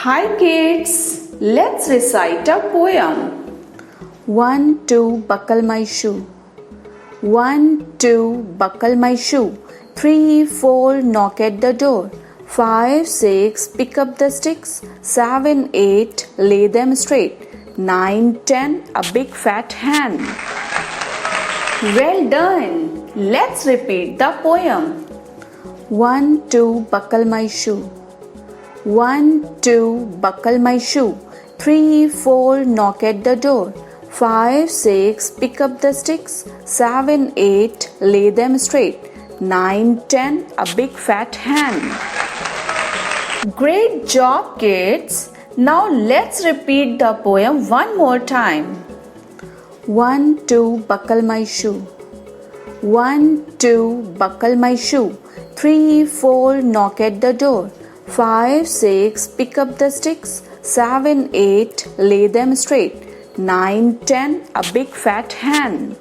Hi kids, let's recite a poem. 1, 2, buckle my shoe. 1, 2, buckle my shoe. 3, 4, knock at the door. 5, 6, pick up the sticks. 7, 8, lay them straight. 9, 10, a big fat hen. Well done. Let's repeat the poem. 1, 2, buckle my shoe. 1, 2, buckle my shoe. 3, 4, knock at the door. 5, 6, pick up the sticks. 7, 8, lay them straight. 9, 10, a big fat hen. Great job, kids. Now let's repeat the poem one more time. 1, 2, buckle my shoe. 1, 2, buckle my shoe. 3, 4, knock at the door. 5, 6, pick up the sticks. 7, 8, lay them straight. 9, 10, a big fat hen.